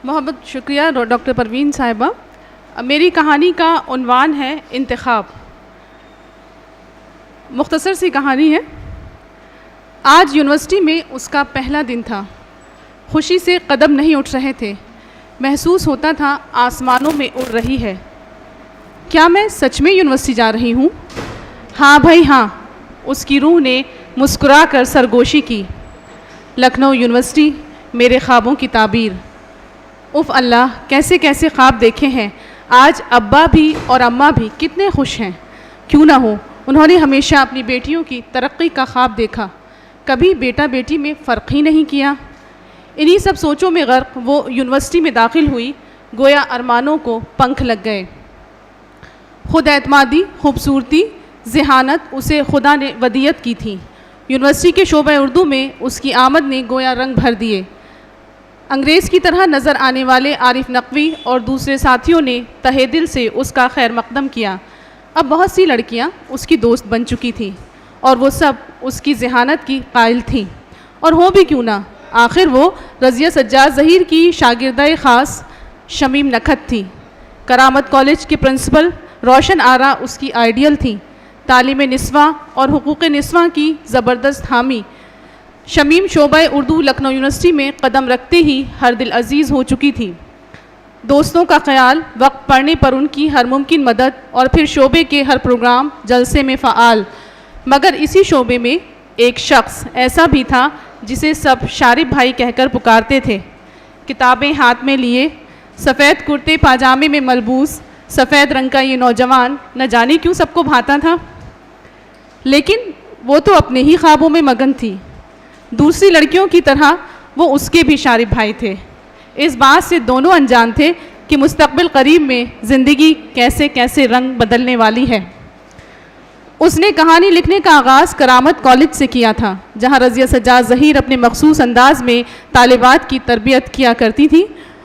بہت شکریہ ڈاکٹر پروین صاحبہ. میری کہانی کا عنوان ہے انتخاب. مختصر سی کہانی ہے. آج یونیورسٹی میں اس کا پہلا دن تھا. خوشی سے قدم نہیں اٹھ رہے تھے. محسوس ہوتا تھا آسمانوں میں اڑ رہی ہے. کیا میں سچ میں یونیورسٹی جا رہی ہوں؟ ہاں بھائی ہاں. اس کی روح نے مسکرا کر سرگوشی کی. لکھنؤ یونیورسٹی، میرے خوابوں کی تعبیر. اف اللہ، کیسے کیسے خواب دیکھے ہیں. آج ابا بھی اور اماں بھی کتنے خوش ہیں. کیوں نہ ہو، انہوں نے ہمیشہ اپنی بیٹیوں کی ترقی کا خواب دیکھا. کبھی بیٹا بیٹی میں فرق ہی نہیں کیا. انہی سب سوچوں میں غرق وہ یونیورسٹی میں داخل ہوئی. گویا ارمانوں کو پنکھ لگ گئے. خود اعتمادی، خوبصورتی، ذہانت اسے خدا نے ودیعت کی تھی. یونیورسٹی کے شعبہ اردو میں اس کی آمد نے گویا رنگ بھر دیے. انگریز کی طرح نظر آنے والے عارف نقوی اور دوسرے ساتھیوں نے تہہ دل سے اس کا خیر مقدم کیا. اب بہت سی لڑکیاں اس کی دوست بن چکی تھیں اور وہ سب اس کی ذہانت کی قائل تھیں. اور ہو بھی کیوں نہ، آخر وہ رضیہ سجاد ظہیر کی شاگردہ خاص شمیم نکھت تھی. کرامت کالج کے پرنسپل روشن آرا اس کی آئیڈیل تھیں. تعلیم نسواں اور حقوق نسواں کی زبردست حامی. شمیم شعبہ اردو لکھنؤ یونیورسٹی میں قدم رکھتے ہی ہر دل عزیز ہو چکی تھی. دوستوں کا خیال، وقت پڑنے پر ان کی ہر ممکن مدد اور پھر شعبے کے ہر پروگرام جلسے میں فعال. مگر اسی شعبے میں ایک شخص ایسا بھی تھا جسے سب شارب بھائی کہہ کر پکارتے تھے. کتابیں ہاتھ میں لیے، سفید کرتے پاجامے میں ملبوس، سفید رنگ کا یہ نوجوان نہ جانے کیوں سب کو بھاتا تھا. لیکن وہ تو اپنے ہی خوابوں میں مگن تھی. دوسری لڑکیوں کی طرح وہ اس کے بھی شارب بھائی تھے. اس بات سے دونوں انجان تھے کہ مستقبل قریب میں زندگی کیسے کیسے رنگ بدلنے والی ہے. اس نے کہانی لکھنے کا آغاز کرامت کالج سے کیا تھا، جہاں رضیہ سجاد ظہیر اپنے مخصوص انداز میں طالبات کی تربیت کیا کرتی تھی.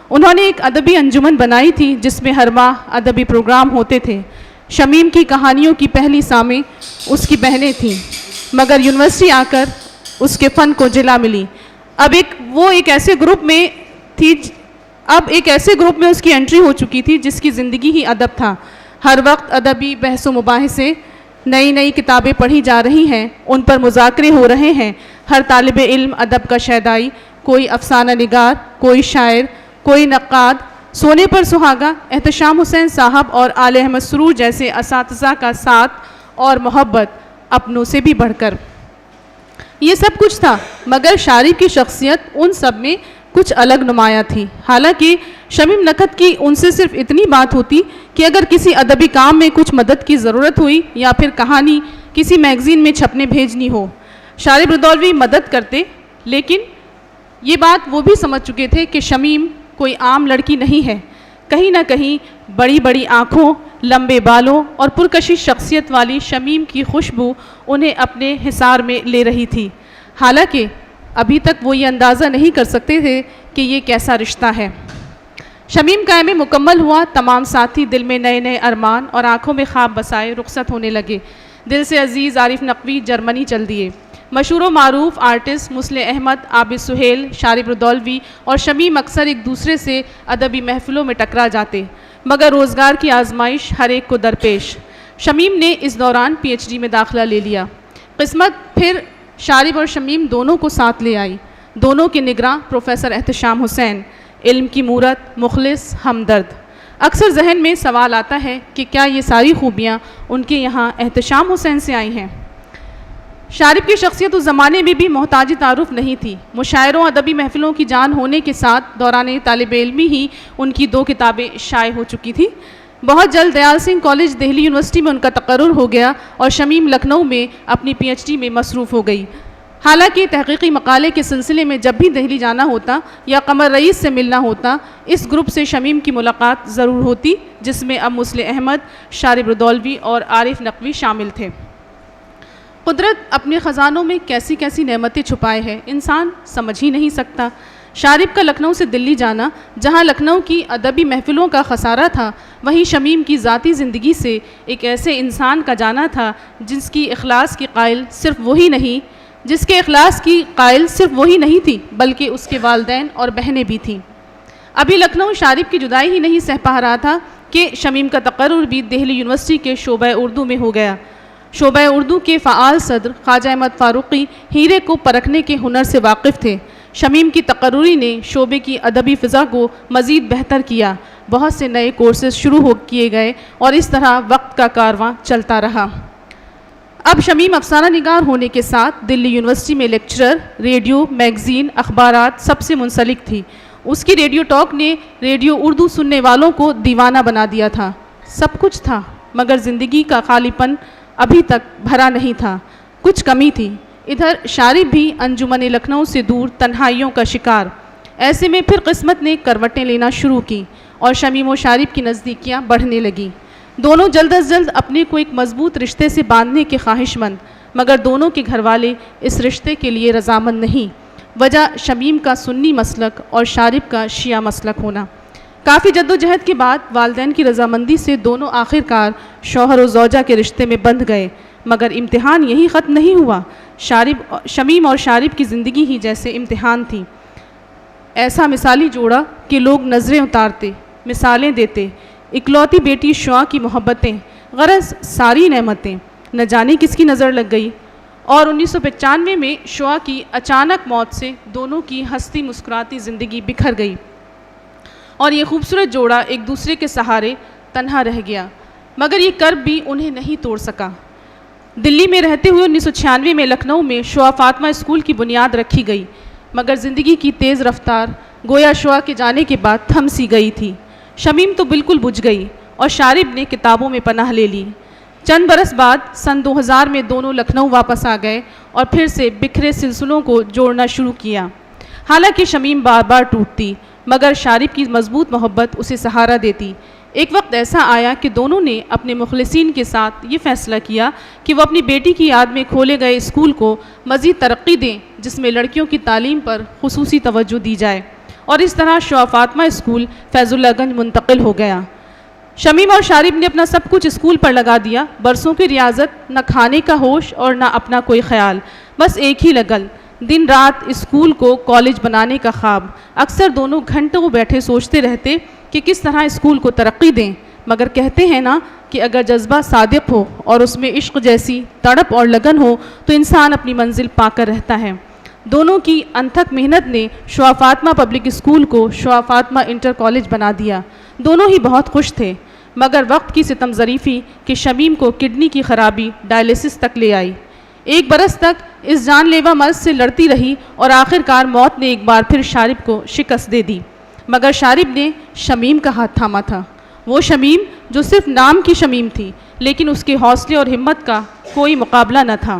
انہوں نے ایک ادبی انجمن بنائی تھی جس میں ہر ماہ ادبی پروگرام ہوتے تھے. شمیم کی کہانیوں کی پہلی سامع اس کی بہنیں تھیں، مگر یونیورسٹی آ کر اس کے فن کو جلا ملی. اب ایک ایسے گروپ میں اس کی انٹری ہو چکی تھی جس کی زندگی ہی ادب تھا. ہر وقت ادبی بحث و مباحثے، نئی نئی کتابیں پڑھی جا رہی ہیں، ان پر مذاکرے ہو رہے ہیں. ہر طالب علم ادب کا شیدائی، کوئی افسانہ نگار، کوئی شاعر، کوئی نقاد. سونے پر سہاگا احتشام حسین صاحب اور آل احمد سرور جیسے اساتذہ کا ساتھ اور محبت اپنوں سے بھی بڑھ کر. یہ سب کچھ تھا، مگر شارب کی شخصیت ان سب میں کچھ الگ نمایاں تھی. حالانکہ شمیم نکھت کی ان سے صرف اتنی بات ہوتی کہ اگر کسی ادبی کام میں کچھ مدد کی ضرورت ہوئی یا پھر کہانی کسی میگزین میں چھپنے بھیجنی ہو، شارب رضولوی مدد کرتے. لیکن یہ بات وہ بھی سمجھ چکے تھے کہ شمیم کوئی عام لڑکی نہیں ہے. کہیں نہ کہیں بڑی بڑی آنکھوں، لمبے بالوں اور پرکشش شخصیت والی شمیم کی خوشبو انہیں اپنے حصار میں لے رہی تھی. حالانکہ ابھی تک وہ یہ اندازہ نہیں کر سکتے تھے کہ یہ کیسا رشتہ ہے. شمیم کا ایم اے مکمل ہوا. تمام ساتھی دل میں نئے نئے ارمان اور آنکھوں میں خواب بسائے رخصت ہونے لگے. دل سے عزیز عارف نقوی جرمنی چل دیے. مشہور و معروف آرٹسٹ مسلح احمد، عابد سہیل، شارب رضولوی اور شمیم اکثر ایک دوسرے سے ادبی محفلوں میں ٹکرا جاتے، مگر روزگار کی آزمائش ہر ایک کو درپیش. شمیم نے اس دوران پی ایچ ڈی میں داخلہ لے لیا. قسمت پھر شارب اور شمیم دونوں کو ساتھ لے آئی. دونوں کے نگراں پروفیسر احتشام حسین، علم کی مورت، مخلص، ہمدرد. اکثر ذہن میں سوال آتا ہے کہ کیا یہ ساری خوبیاں ان کے یہاں احتشام حسین سے آئی ہیں؟ شارب کی شخصیت اس زمانے میں بھی محتاج تعارف نہیں تھی. مشاعروں ادبی محفلوں کی جان ہونے کے ساتھ دوران طالب علمی ہی ان کی 2 کتابیں شائع ہو چکی تھی. بہت جلد دیال سنگھ کالج دہلی یونیورسٹی میں ان کا تقرر ہو گیا اور شمیم لکھنؤ میں اپنی پی ایچ ڈی میں مصروف ہو گئی. حالانکہ تحقیقی مقالے کے سلسلے میں جب بھی دہلی جانا ہوتا یا قمر رئیس سے ملنا ہوتا، اس گروپ سے شمیم کی ملاقات ضرور ہوتی، جس میں اب مسلح احمد، شارب رضولوی اور عارف نقوی شامل تھے. قدرت اپنے خزانوں میں کیسی کیسی نعمتیں چھپائے ہے، انسان سمجھ ہی نہیں سکتا. شارب کا لکھنؤ سے دلی جانا، جہاں لکھنؤ کی ادبی محفلوں کا خسارہ تھا، وہیں شمیم کی ذاتی زندگی سے ایک ایسے انسان کا جانا تھا جس کے اخلاص کی قائل صرف وہی نہیں تھی بلکہ اس کے والدین اور بہنیں بھی تھیں. ابھی لکھنؤ شارب کی جدائی ہی نہیں سہ پا رہا تھا کہ شمیم کا تقرر بھی دہلی یونیورسٹی کے شعبہ اردو میں ہو گیا۔ شعبہ اردو کے فعال صدر خواجہ احمد فاروقی ہیرے کو پرکھنے کے ہنر سے واقف تھے۔ شمیم کی تقرری نے شعبے کی ادبی فضا کو مزید بہتر کیا، بہت سے نئے کورسز شروع کیے گئے اور اس طرح وقت کا کارواں چلتا رہا۔ اب شمیم افسانہ نگار ہونے کے ساتھ دلی یونیورسٹی میں لیکچرر، ریڈیو، میگزین، اخبارات سب سے منسلک تھی۔ اس کی ریڈیو ٹاک نے ریڈیو اردو سننے والوں کو دیوانہ بنا دیا تھا۔ سب کچھ تھا مگر زندگی کا خالی پن ابھی تک بھرا نہیں تھا، کچھ کمی تھی۔ ادھر شارب بھی انجمن لکھنؤ سے دور تنہائیوں کا شکار۔ ایسے میں پھر قسمت نے کروٹیں لینا شروع کی اور شمیم و شارب کی نزدیکیاں بڑھنے لگیں۔ دونوں جلد از جلد اپنے کو ایک مضبوط رشتے سے باندھنے کے خواہش مند، مگر دونوں کے گھر والے اس رشتے کے لیے رضامند نہیں۔ وجہ شمیم کا سنی مسلک اور شارب کا شیعہ مسلک ہونا۔ کافی جد و جہد کے بعد والدین کی رضامندی سے دونوں آخرکار شوہر و زوجہ کے رشتے میں بندھ گئے، مگر امتحان یہی ختم نہیں ہوا۔ شمیم اور شارب کی زندگی ہی جیسے امتحان تھی، ایسا مثالی جوڑا کہ لوگ نظریں اتارتے، مثالیں دیتے۔ اکلوتی بیٹی شعاع کی محبتیں، غرض ساری نعمتیں، نہ جانے کس کی نظر لگ گئی، اور 1995 میں شعاع کی اچانک موت سے دونوں کی ہنستی مسکراتی زندگی بکھر گئی اور یہ خوبصورت جوڑا ایک دوسرے کے سہارے تنہا رہ گیا۔ مگر یہ کرب بھی انہیں نہیں توڑ سکا۔ دلی میں رہتے ہوئے 1996 میں لکھنؤ میں شعاع فاطمہ اسکول کی بنیاد رکھی گئی، مگر زندگی کی تیز رفتار گویا شعاع کے جانے کے بعد تھم سی گئی تھی۔ شمیم تو بالکل بجھ گئی اور شارب نے کتابوں میں پناہ لے لی۔ چند برس بعد سن 2000 میں دونوں لکھنؤ واپس آ گئے اور پھر سے بکھرے سلسلوں کو جوڑنا شروع کیا۔ حالانکہ شمیم بار بار ٹوٹتی، مگر شارب کی مضبوط محبت اسے سہارا دیتی۔ ایک وقت ایسا آیا کہ دونوں نے اپنے مخلصین کے ساتھ یہ فیصلہ کیا کہ وہ اپنی بیٹی کی یاد میں کھولے گئے اسکول کو مزید ترقی دیں، جس میں لڑکیوں کی تعلیم پر خصوصی توجہ دی جائے، اور اس طرح شعاع فاطمہ اسکول فیض اللہ گنج منتقل ہو گیا۔ شمیم اور شارب نے اپنا سب کچھ اسکول پر لگا دیا، برسوں کی ریاضت، نہ کھانے کا ہوش اور نہ اپنا کوئی خیال، بس ایک ہی لگن، دن رات اسکول کو کالج بنانے کا خواب۔ اکثر دونوں گھنٹوں بیٹھے سوچتے رہتے کہ کس طرح اسکول کو ترقی دیں، مگر کہتے ہیں نا کہ اگر جذبہ صادق ہو اور اس میں عشق جیسی تڑپ اور لگن ہو تو انسان اپنی منزل پا کر رہتا ہے۔ دونوں کی انتھک محنت نے شعاع فاطمہ پبلک اسکول کو شعاع فاطمہ انٹر کالج بنا دیا۔ دونوں ہی بہت خوش تھے، مگر وقت کی ستم ظریفی کہ شمیم کو کڈنی کی خرابی ڈائلیسس تک لے آئی۔ ایک برس تک اس جان لیوا مرض سے لڑتی رہی اور آخرکار موت نے ایک بار پھر شارب کو شکست دے دی، مگر شارب نے شمیم کا ہاتھ تھاما تھا۔ وہ شمیم جو صرف نام کی شمیم تھی، لیکن اس کے حوصلے اور ہمت کا کوئی مقابلہ نہ تھا۔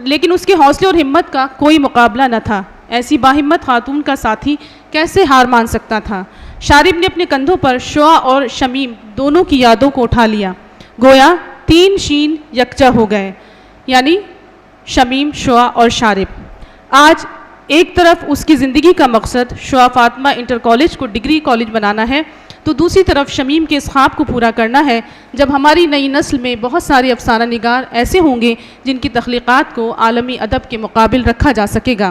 لیکن اس کے حوصلے اور ہمت کا کوئی مقابلہ نہ تھا۔ ایسی باہمت خاتون کا ساتھی کیسے ہار مان سکتا تھا؟ شارب نے اپنے کندھوں پر شعاع اور شمیم دونوں کی یادوں کو اٹھا لیا، گویا تین شین یکجا ہو گئے، یعنی شمیم، شعاع اور شارب۔ آج ایک طرف اس کی زندگی کا مقصد شعاع فاطمہ انٹر کالج کو ڈگری کالج بنانا ہے، تو دوسری طرف شمیم کے اس خواب کو پورا کرنا ہے جب ہماری نئی نسل میں بہت سارے افسانہ نگار ایسے ہوں گے جن کی تخلیقات کو عالمی ادب کے مقابل رکھا جا سکے گا۔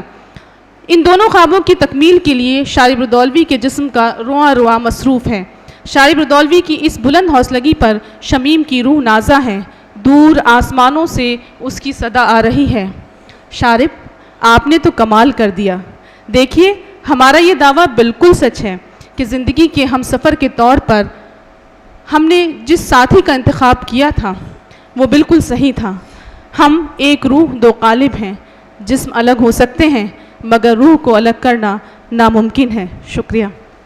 ان دونوں خوابوں کی تکمیل کے لیے شارب رودولوی کے جسم کا رواں رواں مصروف ہے۔ شارب رودولوی کی اس بلند حوصلگی پر شمیم کی روح نازا ہے، دور آسمانوں سے اس کی صدا آ رہی ہے، شارب آپ نے تو کمال کر دیا۔ دیکھیے، ہمارا یہ دعویٰ بالکل سچ ہے کہ زندگی کے ہم سفر کے طور پر ہم نے جس ساتھی کا انتخاب کیا تھا وہ بالکل صحیح تھا۔ ہم ایک روح دو قالب ہیں، جسم الگ ہو سکتے ہیں مگر روح کو الگ کرنا ناممکن ہے۔ شکریہ۔